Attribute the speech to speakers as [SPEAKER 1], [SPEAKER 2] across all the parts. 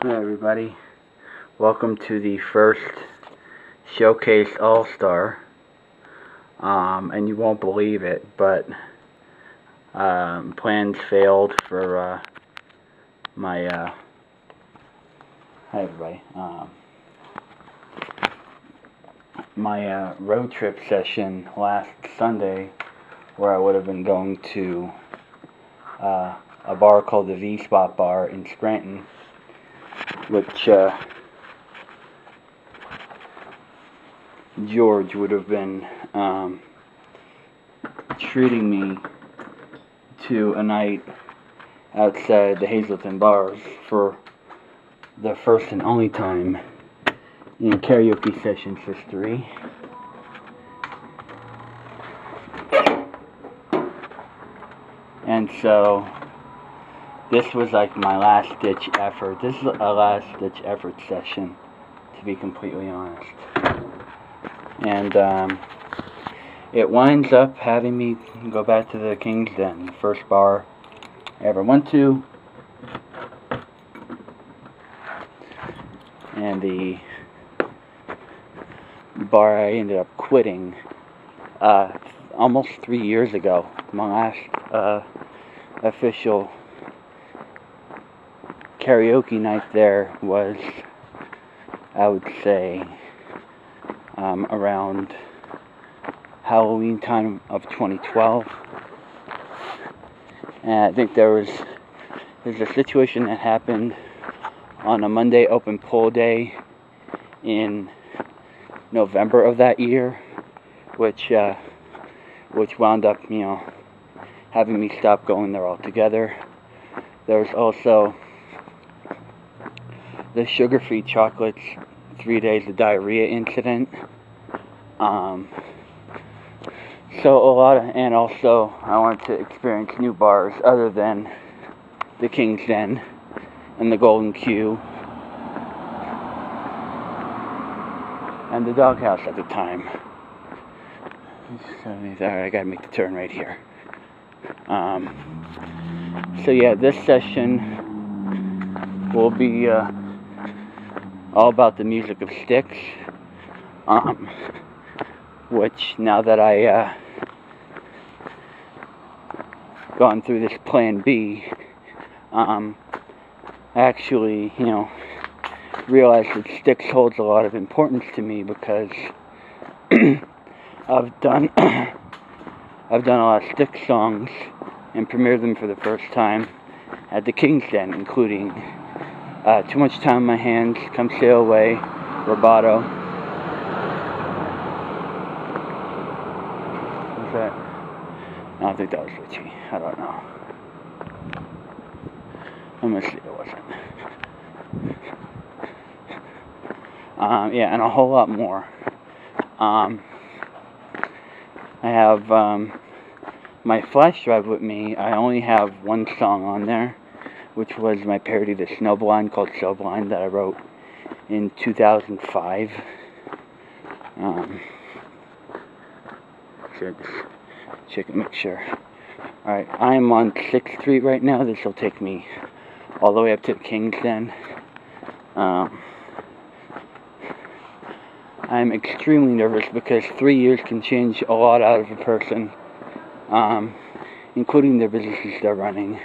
[SPEAKER 1] Hey everybody, welcome to the first Showcase All-Star, and you won't believe it, but plans failed for my, hi everybody, my road trip session last Sunday, where I would have been going to a bar called the V-Spot Bar in Scranton, which George would have been treating me to a night outside the Hazleton bars for the first and only time in Karaoke Sessions history. And so this was like my last-ditch effort. This is a last-ditch effort session, to be completely honest. And it winds up having me go back to the King's Den, the first bar I ever went to. And the bar I ended up quitting almost 3 years ago. My last official karaoke night there was, I would say, around Halloween time of 2012. And I think there's a situation that happened on a Monday open poll day in November of that year, which wound up, having me stop going there altogether. There was also the sugar-free chocolates 3 days of diarrhea incident. And also I wanted to experience new bars other than the King's Den and the Golden Q and the Doghouse at the time. Alright, I gotta make the turn right here. So yeah, this session will be all about the music of Styx, which now that I gone through this plan B, I actually, realized that Styx holds a lot of importance to me because I've done a lot of Styx songs and premiered them for the first time at the King's Den, including Too Much Time on My Hands, Come Sail Away, Rubato. Was that? I don't think that was Richie. I don't know. I'm gonna see it wasn't. Yeah, and a whole lot more. I have my flash drive with me. I only have one song on there, which was my parody of the Snowblind called So Blind that I wrote in 2005. Should just check and make sure. Alright, I'm on 6th Street right now. This will take me all the way up to the King's Den. I'm extremely nervous because 3 years can change a lot out of a person, including their businesses they're running.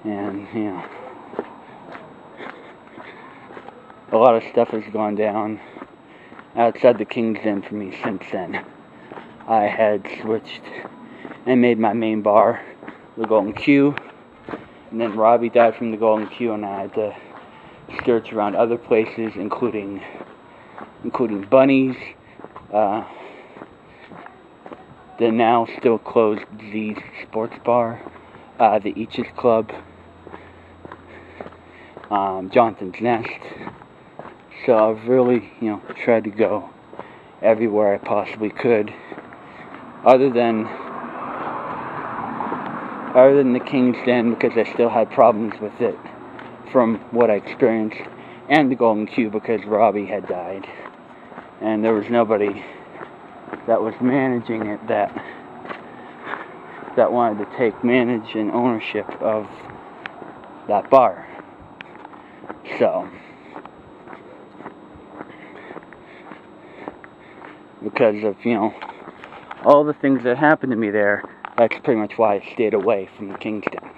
[SPEAKER 1] And, a lot of stuff has gone down outside the King's Den for me since then. I had switched and made my main bar the Golden Q, and then Robbie died from the Golden Q, and I had to search around other places, including Bunny's, the now still closed Z Sports Bar, the Eaches Club, Jonathan's Nest. So I've really, tried to go everywhere I possibly could, other than the King's Den, because I still had problems with it from what I experienced, and the Golden Q because Robbie had died, and there was nobody that was managing it that wanted to manage and ownership of that bar. So, because of, all the things that happened to me there, that's pretty much why I stayed away from the King's Den.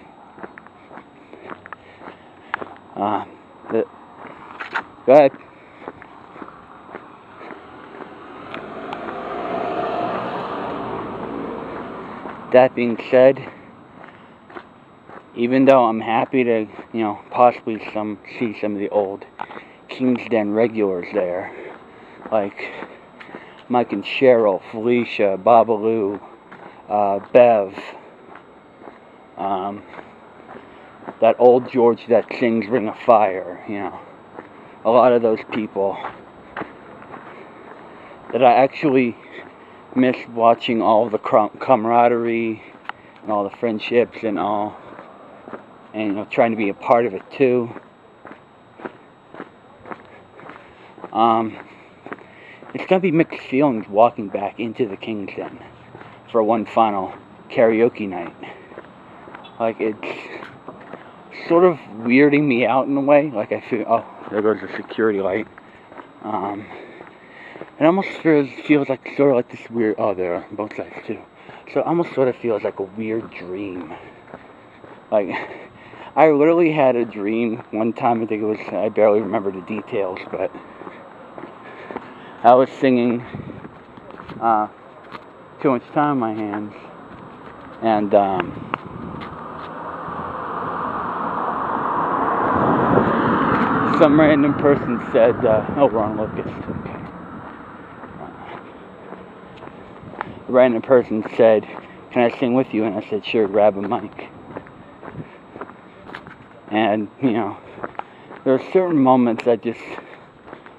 [SPEAKER 1] Go ahead. That being said, even though I'm happy to, possibly see some of the old King's Den regulars there, like Mike and Cheryl, Felicia, Babalu, Bev, that old George that sings Ring of Fire, a lot of those people that I actually miss watching all the camaraderie and all the friendships and all, and trying to be a part of it too. It's gonna be mixed feelings walking back into the King's Den for one final karaoke night. Like, it's sort of weirding me out in a way. Like, I feel, oh, there goes the security light. It almost feels like sort of like this weird, oh, there are both sides too. So it almost sort of feels like a weird dream. Like, I literally had a dream one time, I barely remember the details, but I was singing Too Much Time on My Hands, and some random person said, oh, wrong locust, okay. A random person said, can I sing with you? And I said, sure, grab a mic. And, there are certain moments I just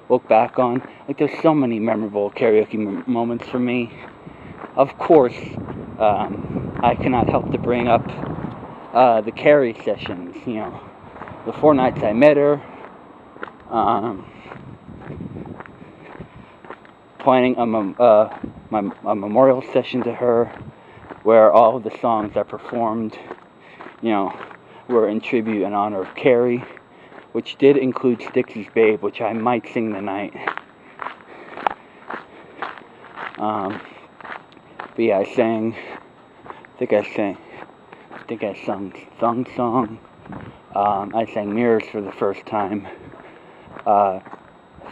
[SPEAKER 1] look back on. Like, there's so many memorable karaoke moments for me. Of course, I cannot help to bring up the Karaoke Sessions, the 4 nights I met her, planning a memorial session to her, where all of the songs I performed, were in tribute and honor of Carrie, which did include Styx's Babe, which I might sing tonight. But yeah, I sang, I sung Thong Song, I sang Mirrors for the first time,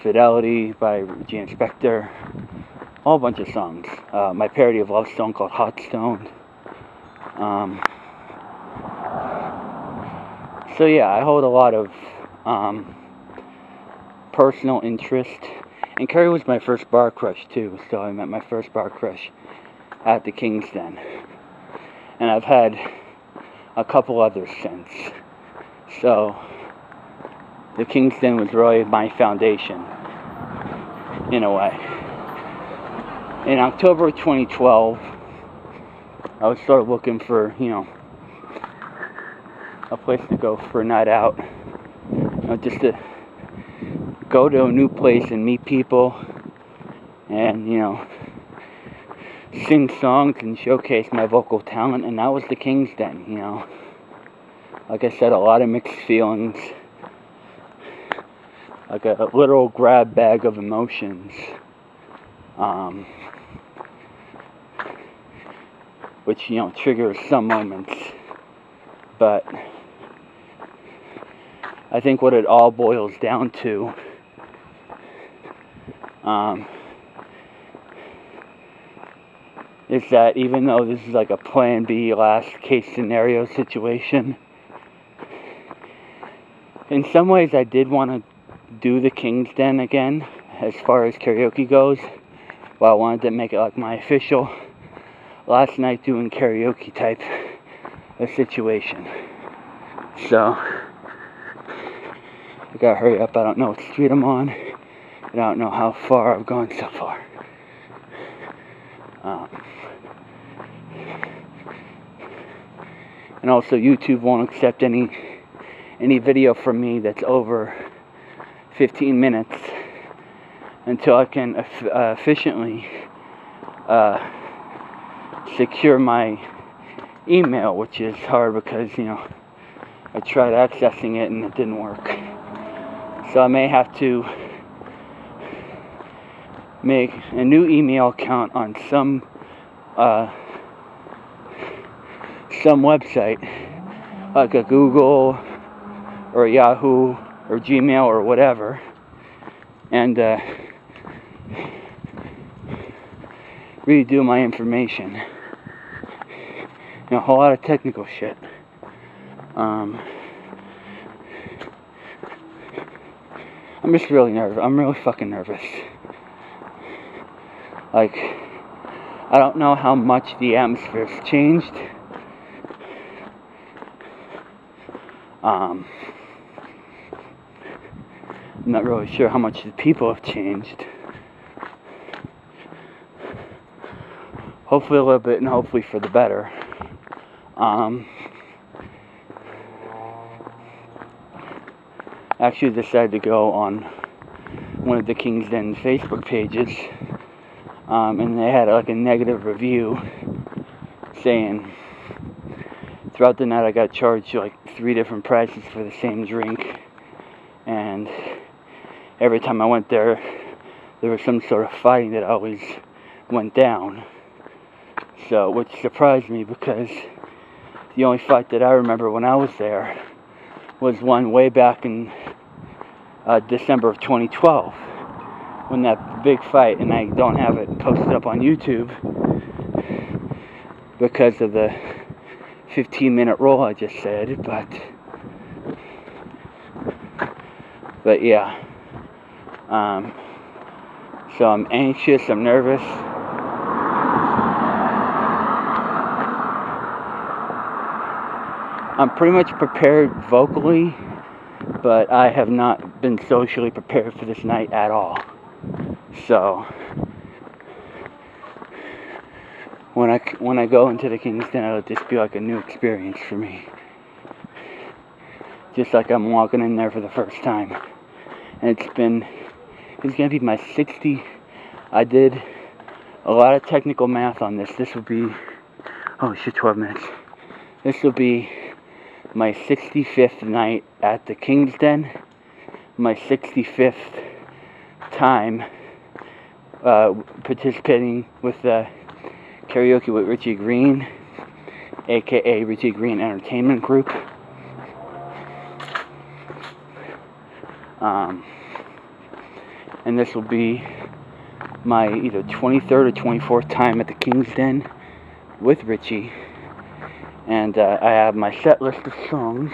[SPEAKER 1] Fidelity by Regina Spektor, a whole bunch of songs, my parody of Love song called Hot Stone. So yeah, I hold a lot of personal interest, and Carrie was my first bar crush too, so I met my first bar crush at the King's Den, and I've had a couple others since. So the King's Den was really my foundation, in a way. In October of 2012, I was sort of looking for, a place to go for a night out, just to go to a new place and meet people, and sing songs and showcase my vocal talent, and that was the King's Den. Like I said, a lot of mixed feelings, like a literal grab bag of emotions, which triggers some moments, but I think what it all boils down to is that even though this is like a plan B, last case scenario situation, in some ways I did want to do the King's Den again as far as karaoke goes, but I wanted to make it like my official last night doing karaoke type of situation. So I gotta hurry up. I don't know what street I'm on, and I don't know how far I've gone so far. And also, YouTube won't accept any video from me that's over 15 minutes until I can efficiently secure my email, which is hard because I tried accessing it and it didn't work. So I may have to make a new email account on some website, like a Google or a Yahoo or Gmail or whatever, and redo my information. A whole lot of technical shit. I'm just really nervous. I'm really fucking nervous. Like, I don't know how much the atmosphere's changed. I'm not really sure how much the people have changed. Hopefully a little bit, and hopefully for the better. Actually decided to go on one of the King's Den Facebook pages, and they had like a negative review saying throughout the night I got charged like 3 different prices for the same drink, and every time I went there was some sort of fighting that always went down. So, which surprised me, because the only fight that I remember when I was there was one way back in December of 2012, when that big fight, and I don't have it posted up on YouTube because of the 15-minute rule I just said, but yeah, so I'm anxious, I'm nervous. I'm pretty much prepared vocally, but I have not been socially prepared for this night at all. So when I go into the King's Den, it'll just be like a new experience for me. Just like I'm walking in there for the first time. And it's gonna be my 60. I did a lot of technical math on this. This will be, oh shit, 12 minutes. This will be my 65th night at the King's Den, my 65th time participating with the Karaoke with Richie Green, aka Richie Green Entertainment Group. And this will be my either 23rd or 24th time at the King's Den with Richie. And I have my set list of songs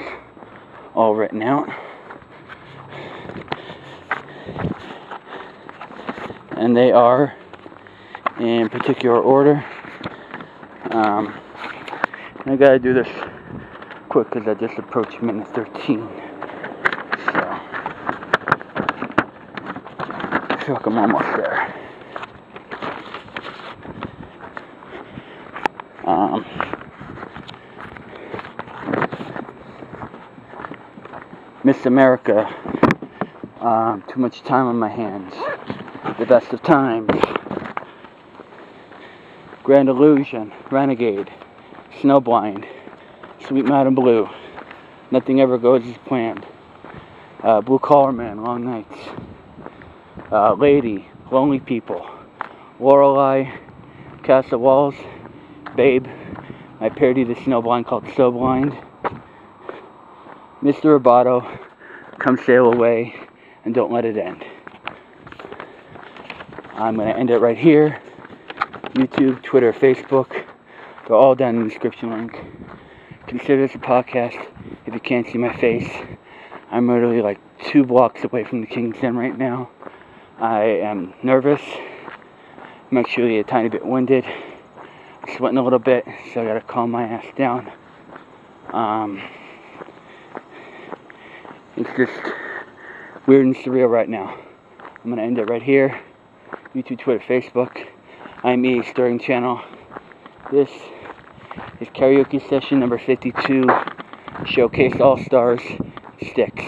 [SPEAKER 1] all written out. And they are in particular order. I gotta do this quick because I just approached minute 13. So, I feel like I'm almost there. Miss America, Too Much Time on My Hands, The Best of Times, Grand Illusion, Renegade, Snowblind, Sweet Madam Blue, Nothing Ever Goes as Planned, Blue Collar Man, Long Nights, Lady, Lonely People, Lorelei, Castle Walls, Babe, my parody of the Snowblind called So Blind, Mr. Roboto, Come Sail Away, and Don't Let It End. I'm going to end it right here. YouTube, Twitter, Facebook, they're all down in the description link. Consider this a podcast if you can't see my face. I'm literally like 2 blocks away from the King's Den right now. I am nervous. I'm actually a tiny bit winded. I'm sweating a little bit, so I gotta calm my ass down. It's just weird and surreal right now. I'm gonna end it right here. YouTube, Twitter, Facebook. I'm EAStartingChannel. This is Karaoke Session number 52. Showcase All Stars, Styx.